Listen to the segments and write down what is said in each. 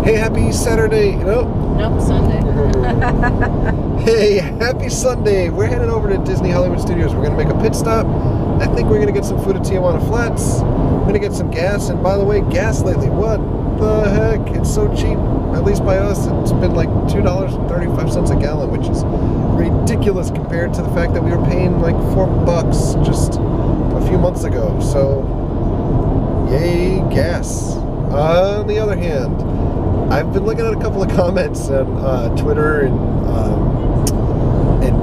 Hey, happy Saturday. Nope, Sunday. Hey, happy Sunday. We're headed over to Disney Hollywood Studios. We're going to make a pit stop. I think we're going to get some food at Tijuana Flats. We're going to get some gas. And by the way, gas lately, what the heck? It's so cheap. At least by us, it's been like $2.35 a gallon, which is ridiculous compared to the fact that we were paying like $4 just a few months ago. So, yay, gas. On the other hand, I've been looking at a couple of comments on Twitter and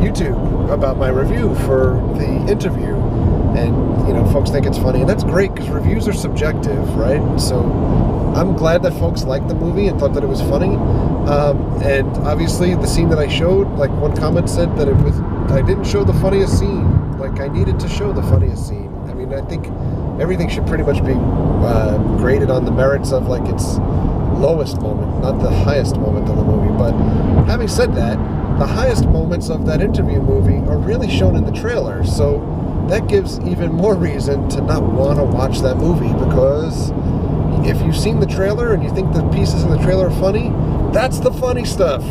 YouTube about my review for the interview, and folks think it's funny, and that's great because reviews are subjective, right? So I'm glad that folks liked the movie and thought that it was funny, and obviously the scene that I showed, like one comment said that I didn't show the funniest scene, like I needed to show the funniest scene. I mean, I think everything should pretty much be graded on the merits of like its lowest moment, not the highest moment of the movie. But having said that, the highest moments of that interview movie are really shown in the trailer, so that gives even more reason to not want to watch that movie, because if you've seen the trailer and you think the pieces in the trailer are funny, that's the funny stuff.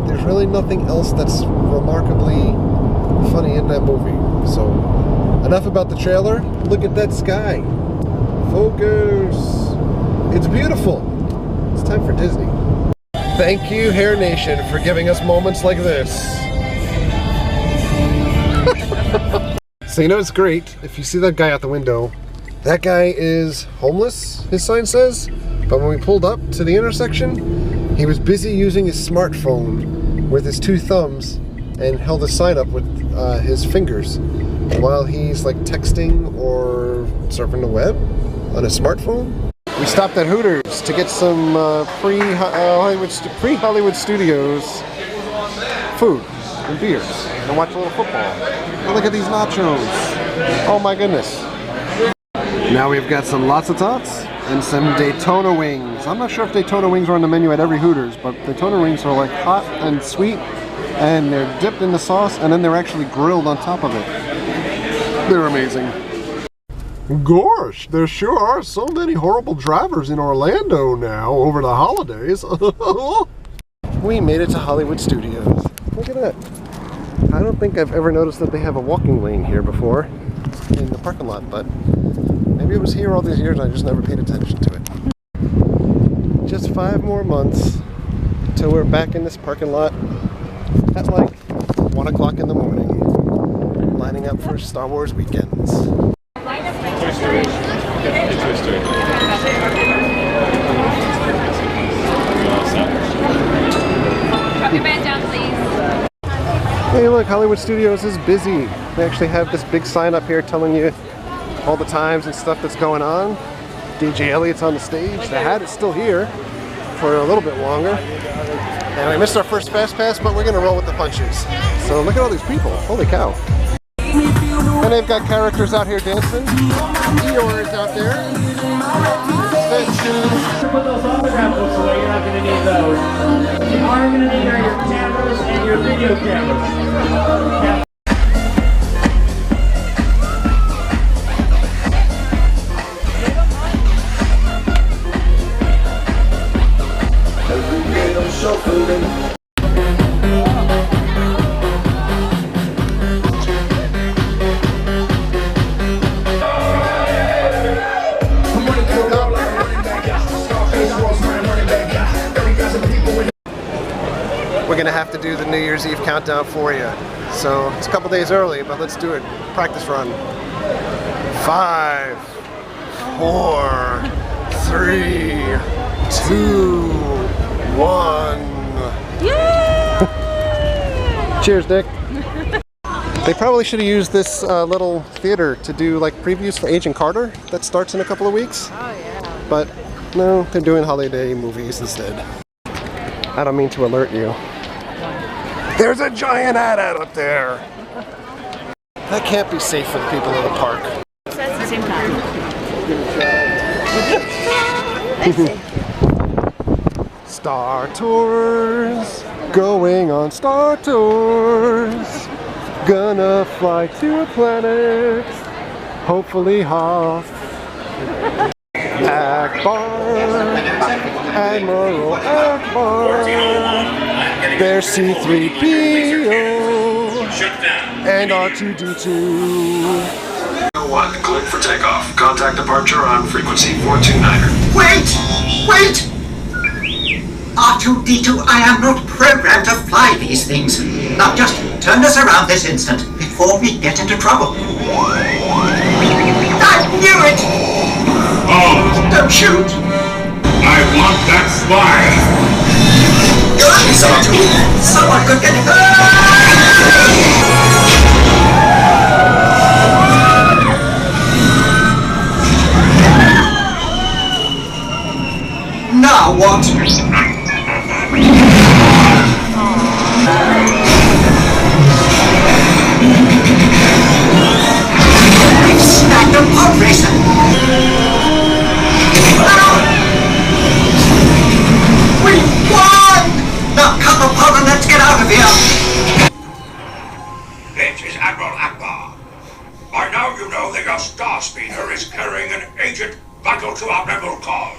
There's really nothing else that's remarkably funny in that movie. So enough about the trailer. Look at that sky. Focus. It's beautiful. It's time for Disney. Thank you, Hair Nation, for giving us moments like this. So it's great. If you see that guy out the window, that guy is homeless, his sign says. But when we pulled up to the intersection, he was busy using his smartphone with his two thumbs and held a sign up with his fingers while he's like texting or surfing the web on his smartphone. We stopped at Hooters to get some pre-Hollywood Studios food and beers and watch a little football. And look at these nachos. Oh my goodness. Now we've got some lots of tots and some Daytona wings. I'm not sure if Daytona wings are on the menu at every Hooters, but Daytona wings are like hot and sweet, and they're dipped in the sauce, and then they're actually grilled on top of it. They're amazing. Gosh, there sure are so many horrible drivers in Orlando now over the holidays. We made it to Hollywood Studios. Look at that. I don't think I've ever noticed that they have a walking lane here before in the parking lot, but maybe it was here all these years and I just never paid attention to it. Just 5 more months till we're back in this parking lot at like 1 o'clock in the morning, lining up for Star Wars weekends. Toy Story. Toy Story. Drop your band down, please. Hey look, Hollywood Studios is busy. They actually have this big sign up here telling you all the times and stuff that's going on. DJ Elliot's on the stage. The hat is still here for a little bit longer. And we missed our first Fast Pass, but we're gonna roll with the punches. So look at all these people, holy cow. And they've got characters out here dancing. Eeyore is out there. Put those autograph books away, you're not going to need those. You are going to need your cameras and your video cameras. We're gonna have to do the New Year's Eve countdown for you. So it's a couple days early, but let's do it. Practice run. 5, 4, 3, 2, 1. Yeah! Cheers, Dick. They probably should have used this little theater to do like previews for Agent Carter that starts in a couple of weeks. Oh yeah. But no, they're doing holiday movies instead. I don't mean to alert you. There's a giant ad up there. That can't be safe for the people in the park. So at the same time. Star Tours, going on Star Tours. Gonna fly to a planet, hopefully Hoth. Akbar, Admiral Akbar. There's C-3PO and R2-D2. 1, cleared for takeoff. Contact departure on frequency 429er. Wait! R2-D2, I am not programmed to fly these things. Now just turn us around this instant before we get into trouble. I knew it! Oh, Don't shoot! I want that spy! Please, R2! Someone could get Now what? We've snagged a pod racer! We won! Now cut the pod and let's get out of here! This is Admiral Akbar. By now you know that your star speeder is carrying an agent vital to our rebel cause.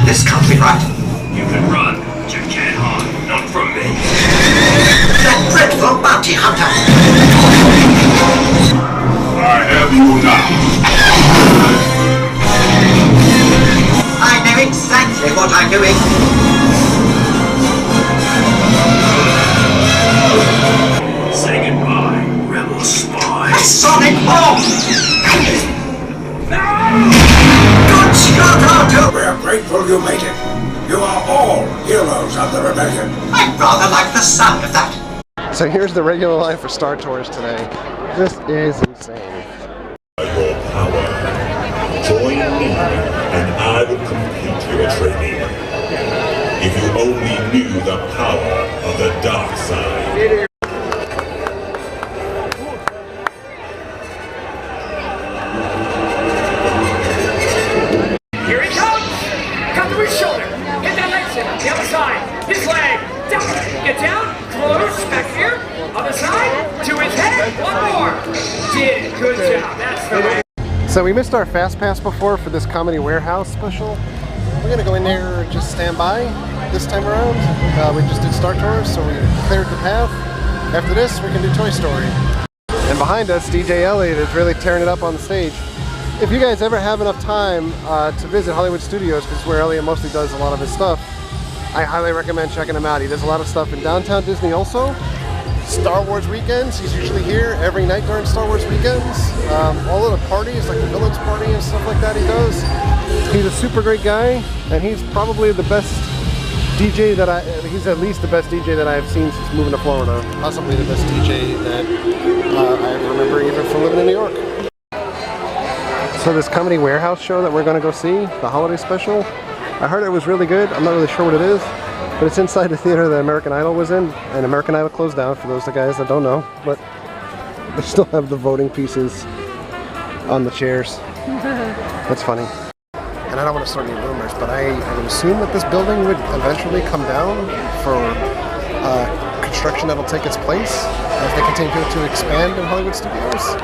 This can't be right. You can run, but you can't hide. Not from me. That dreadful bounty hunter! I have you now. I know exactly what I'm doing. Say goodbye, rebel spy. A sonic bomb! Good shot, R2! We're grateful you made it. You are all heroes of the rebellion. I rather like the sound of that. So here's the regular line for Star Tours today. This is insane. Your power. Join me, and I will complete your training. If you only knew the power of the dark side. Here he comes! Cut through his shoulder. Hit that lightsaber. The other side. His leg. Down. Get down. Close. Back here. Other side. To his head. One more. Did it. Good job. That's the way. So we missed our Fast Pass before for this Comedy Warehouse special. We're gonna go in there and just stand by this time around. We just did Star Tours, so we cleared the path. After this, we can do Toy Story. And behind us, DJ Elliot is really tearing it up on the stage. If you guys ever have enough time to visit Hollywood Studios, because it's where Elliot mostly does a lot of his stuff, I highly recommend checking him out. He does a lot of stuff in downtown Disney also. Star Wars weekends, he's usually here every night during Star Wars weekends. All of the parties, like the Villains Party and stuff like that he does. He's a super great guy, and he's probably the best DJ that he's at least the best DJ that I've seen since moving to Florida. Possibly the best DJ that I remember even from living in New York. So this Comedy Warehouse show that we're going to go see, the holiday special, I heard it was really good. I'm not really sure what it is, but it's inside the theater that American Idol was in, and American Idol closed down for those guys that don't know, but they still have the voting pieces on the chairs. That's funny. And I don't want to start any rumors, but I would assume that this building would eventually come down for construction that'll take its place as they continue to expand in Hollywood Studios.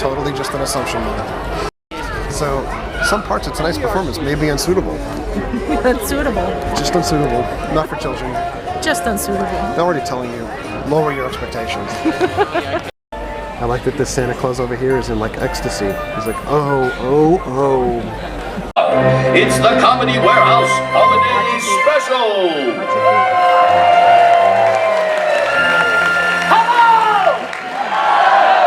Totally just an assumption though. So, some parts of tonight's performance may be unsuitable. Unsuitable. Just unsuitable. Not for children. Just unsuitable. I'm already telling you, lower your expectations. I like that this Santa Claus over here is in like ecstasy. He's like, oh, oh, oh. It's the Comedy Warehouse Holiday Special! Hello!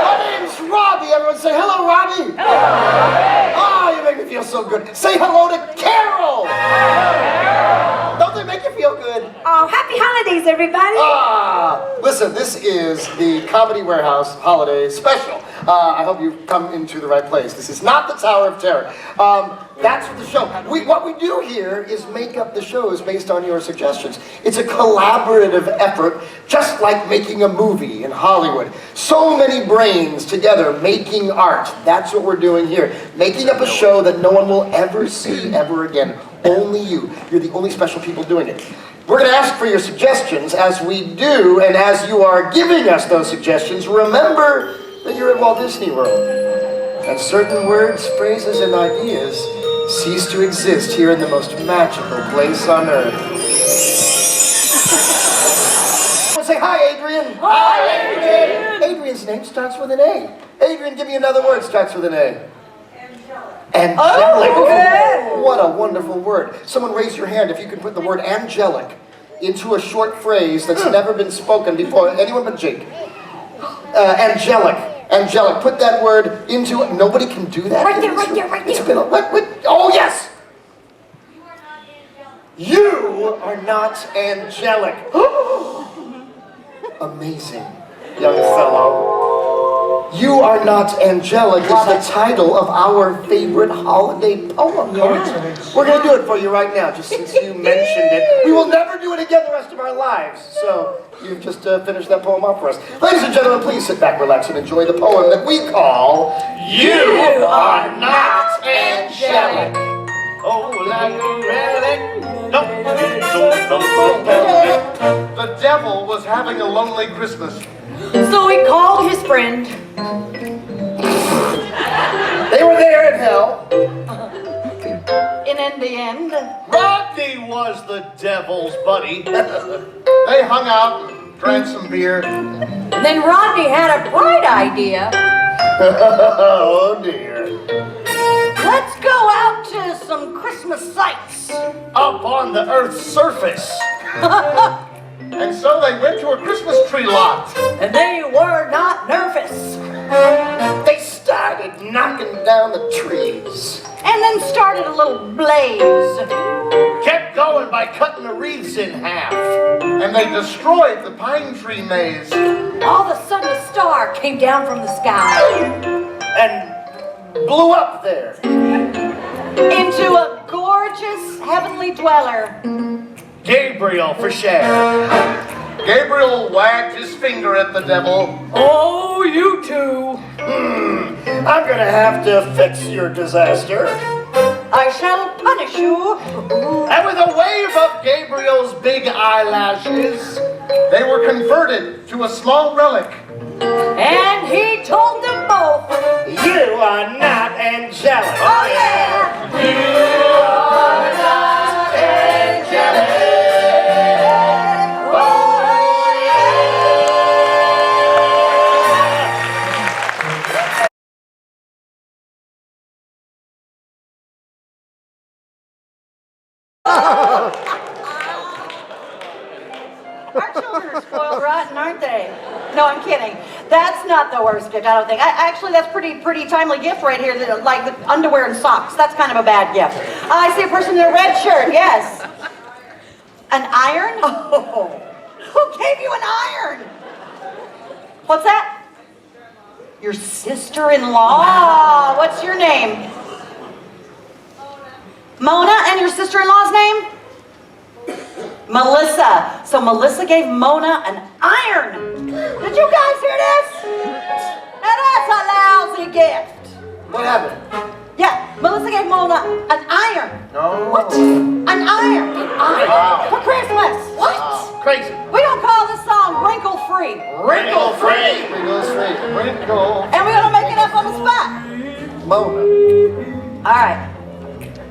My name's Robbie. Everyone say hello, Robbie. Hello. Oh, you make me feel so good. Say hello to Carol. Don't they make you feel good? Oh, happy holidays, everybody. Listen, this is the Comedy Warehouse Holiday Special. I hope you've come into the right place. This is not the Tower of Terror. That's what the show. What we do here is make up the shows based on your suggestions. It's a collaborative effort, just like making a movie in Hollywood. So many brains together making art. That's what we're doing here. Making up a show that no one will ever see ever again. Only you. You're the only special people doing it. We're going to ask for your suggestions. As we do, and as you are giving us those suggestions, remember that you're at Walt Disney World. And certain words, phrases, and ideas cease to exist here in the most magical place on earth. Say hi, Adrian. Hi, Adrian. Adrian's name starts with an A. Adrian, give me another word starts with an A. Angelic. Oh, what a wonderful word. Someone raise your hand if you can put the word angelic into a short phrase that's never been spoken before. Anyone but Jake. Angelic. Angelic. Put that word into... Nobody can do that? Right there, right there, right there. It's been a... What? Oh, yes! You are not angelic. Amazing, young fellow. You Are Not Angelic is the title of our favorite holiday poem. Yes. We're going to do it for you right now, just since you mentioned it. We will never do it again the rest of our lives. So you've just finished that poem off for us. Ladies and gentlemen, please sit back, relax, and enjoy the poem that we call You Are Not Angelic. Oh, like a relic. No. The devil was having a lonely Christmas. So he called his friend. They were there in hell. And in the end, Rodney was the devil's buddy. They hung out, drank some beer. and then Rodney had a bright idea. Oh dear. Let's go out to some Christmas sights. Up on the Earth's surface. And so they went to a Christmas tree lot. And they were not nervous. They started knocking down the trees. And then started a little blaze. Kept going by cutting the wreaths in half. And they destroyed the pine tree maze. All of a sudden a star came down from the sky. And blew up there. Into a gorgeous heavenly dweller. Gabriel for share. Gabriel wagged his finger at the devil. Oh, you two. I'm gonna have to fix your disaster. I shall punish you. And with a wave of Gabriel's big eyelashes, they were converted to a small relic. And he told them both, You are not angelic. oh yeah. You are not angelic. Our children are spoiled rotten, aren't they? No, I'm kidding. That's not the worst gift, I don't think. Actually, that's pretty timely gift right here, like the underwear and socks. That's kind of a bad gift. I see a person in a red shirt, yes. An iron? Oh, who gave you an iron? What's that? Your sister-in-law. What's your name? Mona, and your sister-in-law's name? Melissa. So Melissa gave Mona an iron. Did you guys hear this? Now that's a lousy gift. What happened? Yeah, Melissa gave Mona an iron. No. What? An iron. An iron? Wow. For Christmas. What? Crazy. We don't call this song Wrinkle Free. Wrinkle free. Wrinkle free. Wrinkle. And we're gonna make it up on the spot. Mona. All right.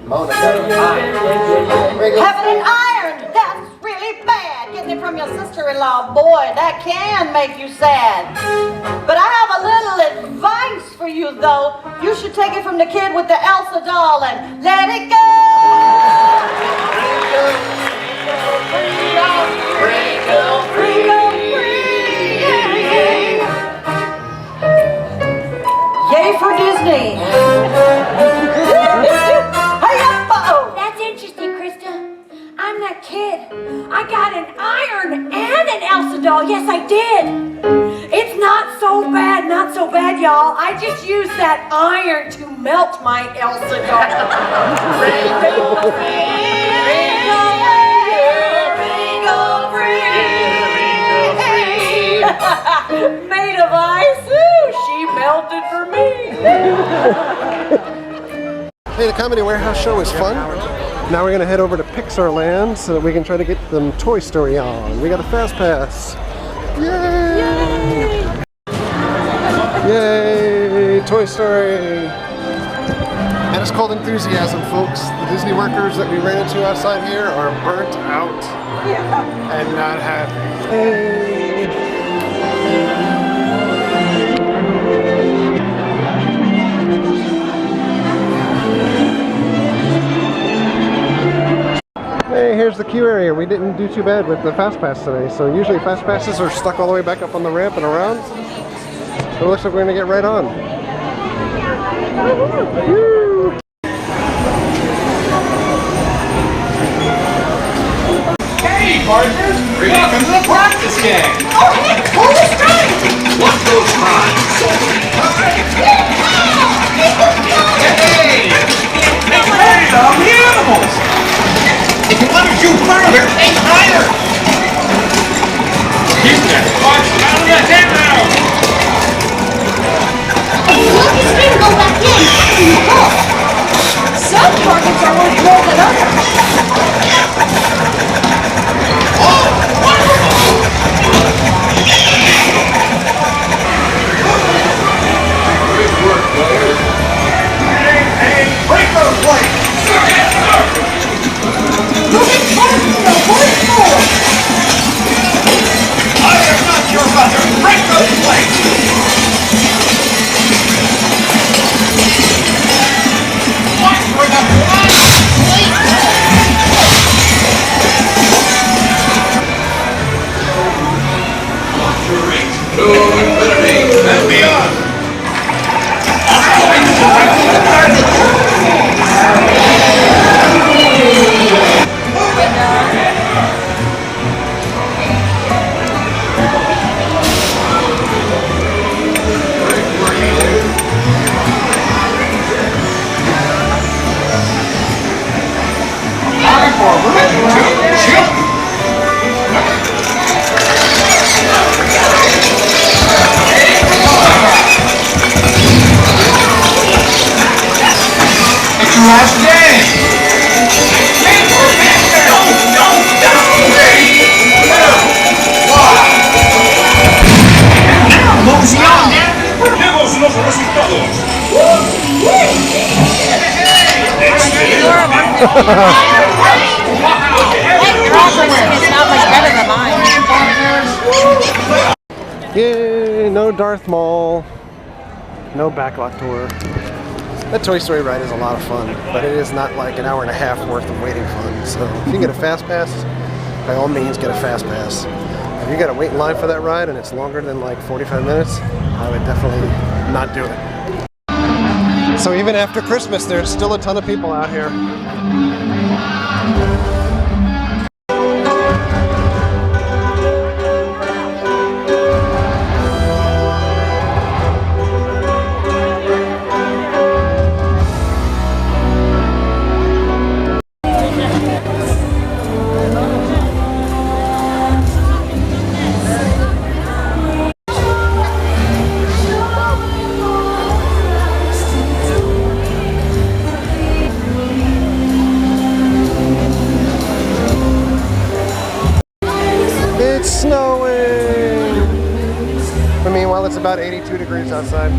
Mona got an iron. Having an iron, that's really bad. Getting it from your sister-in-law, boy, that can make you sad. But I have a little advice for you, though. You should take it from the kid with the Elsa doll and let it go. Wrinkle free. Yay for Disney. That's interesting, Krista. I'm that kid. I got an iron and an Elsa doll. Yes, I did. It's not so bad, y'all. I just used that iron to melt my Elsa doll. Made of ice. Ooh, she melted for me. Hey, the Comedy Warehouse show is fun. Now we're gonna head over to Pixar Land so that we can try to get them Toy Story on. We got a fast pass. Yay! Yay! Toy Story! And it's called enthusiasm, folks. The Disney workers that we ran into outside here are burnt out and not happy. Hey, here's the queue area. We didn't do too bad with the fast pass today. So usually fast passes are stuck all the way back up on the ramp and around. So it looks like we're gonna get right on. Woo! Hey, partners! Welcome to the practice game! Oh, hey, hold the strike! What goes on? Hey! Hey, on the animals! If you want to shoot further, aim higher! Keep that punch down your head now! Look, it's going to go back in. Some targets are worth more than others. Oh, wonderful! Good work, players. Hey, break those plates! Moving forward, moving forward. I am not your mother! Break those plates! Watch for the blood! Watch your reach to infinity and beyond! Last day! Now, mosey on! Vemos los resultados! It's not much better than mine. Yay! No Darth Maul. No backlot tour. That Toy Story ride is a lot of fun, but it is not like an hour and a half worth of waiting fun. So if you can get a fast pass, by all means get a fast pass. If you gotta wait in line for that ride and it's longer than like 45 minutes, I would definitely not do it. So even after Christmas, there's still a ton of people out here. It's about 82 degrees outside.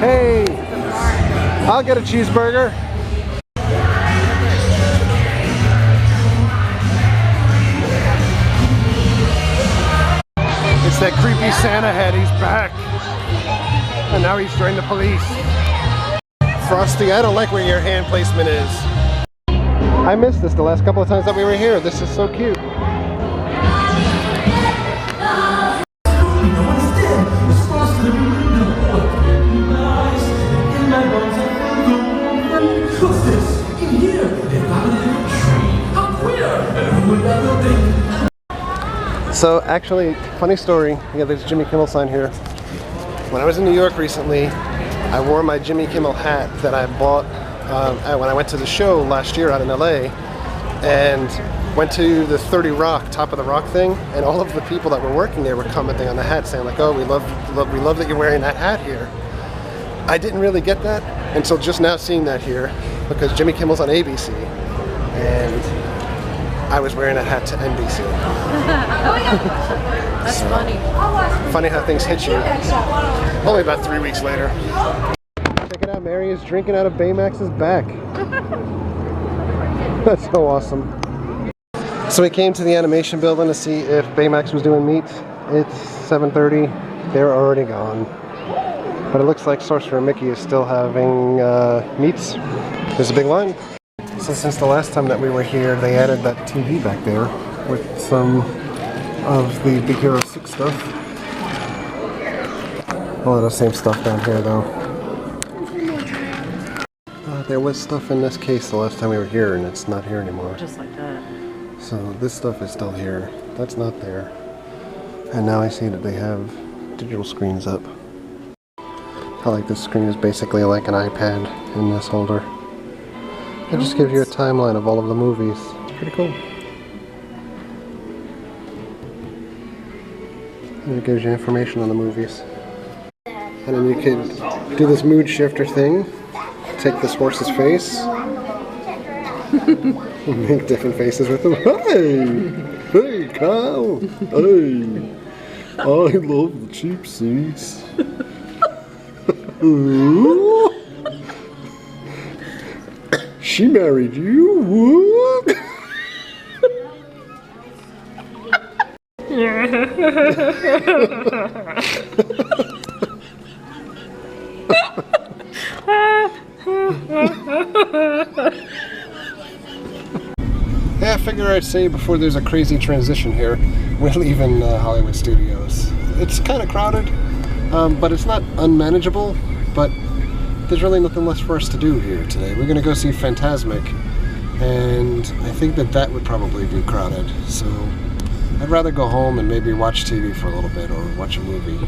Hey, I'll get a cheeseburger. It's that creepy Santa head, he's back. And now he's joined the police. Frosty, I don't like where your hand placement is. I missed this the last couple of times that we were here. This is so cute. So actually, funny story, yeah, there's Jimmy Kimmel sign here. When I was in New York recently, I wore my Jimmy Kimmel hat that I bought when I went to the show last year out in LA, and went to the 30 Rock, Top of the Rock thing, and all of the people that were working there were commenting on the hat, saying like, "Oh, we love that you're wearing that hat here." I didn't really get that until just now seeing that here, because Jimmy Kimmel's on ABC, and I was wearing a hat to NBC. That's funny. Funny how things hit you. Only about 3 weeks later. Check it out, Mary is drinking out of Baymax's back. That's so awesome. So we came to the animation building to see if Baymax was doing meets. It's 7:30. They're already gone. But it looks like Sorcerer Mickey is still having meets. There's a big line. So since the last time that we were here, they added that TV back there with some of the Big Hero 6 stuff. All of the same stuff down here though. There was stuff in this case the last time we were here, and it's not here anymore. Just like that. So this stuff is still here. That's not there. And now I see that they have digital screens up. I like this screen is basically like an iPad in this holder. It just gives you a timeline of all of the movies. It's pretty cool. And it gives you information on the movies. And then you can do this mood shifter thing. Take this horse's face. Make different faces with them. Hey! Hey, cow! Hey! I love the cheap seats. Ooh. She married you? What? Yeah, I figure I'd say before there's a crazy transition here, we're leaving Hollywood Studios. It's kind of crowded, but it's not unmanageable, but there's really nothing less for us to do here today. We're going to go see Fantasmic, and I think that would probably be crowded, so I'd rather go home and maybe watch TV for a little bit or watch a movie.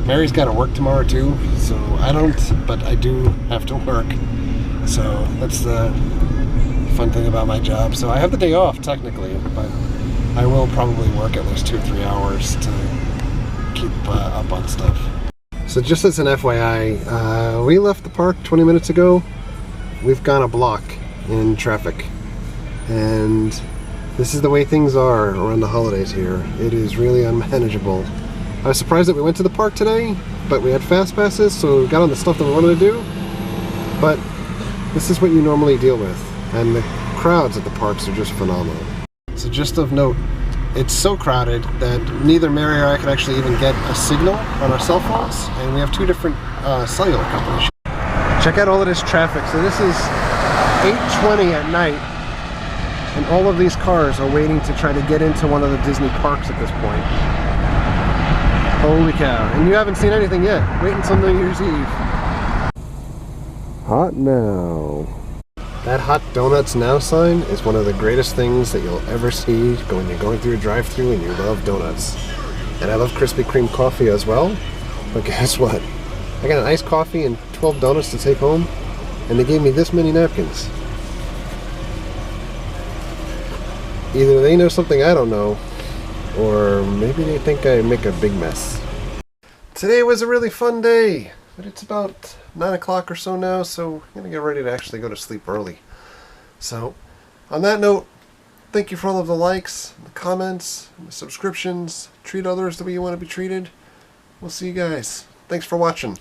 Mary's got to work tomorrow too, so I don't, but I do have to work, so that's the fun thing about my job. So I have the day off technically, but I will probably work at least 2 or 3 hours to keep up on stuff. So just as an FYI, we left the park 20 minutes ago. We've gone a block in traffic, and this is the way things are around the holidays here. It is really unmanageable. I was surprised that we went to the park today, but we had fast passes, so we got on the stuff that we wanted to do. But this is what you normally deal with, and the crowds at the parks are just phenomenal. So just of note, it's so crowded that neither Mary or I could actually even get a signal on our cell phones, and we have 2 different cellular companies. Check out all of this traffic. So this is 8:20 at night, and all of these cars are waiting to try to get into one of the Disney parks at this point. Holy cow. And you haven't seen anything yet. Wait until New Year's Eve. Hot now. That Hot Donuts Now sign is one of the greatest things that you'll ever see when you're going through a drive-thru and you love donuts. And I love Krispy Kreme coffee as well. But guess what? I got an iced coffee and 12 donuts to take home, and they gave me this many napkins. Either they know something I don't know, or maybe they think I make a big mess. Today was a really fun day, but it's about 9 o'clock or so now, so I'm going to get ready to actually go to sleep early. So, on that note, thank you for all of the likes, the comments, the subscriptions. Treat others the way you want to be treated. We'll see you guys. Thanks for watching.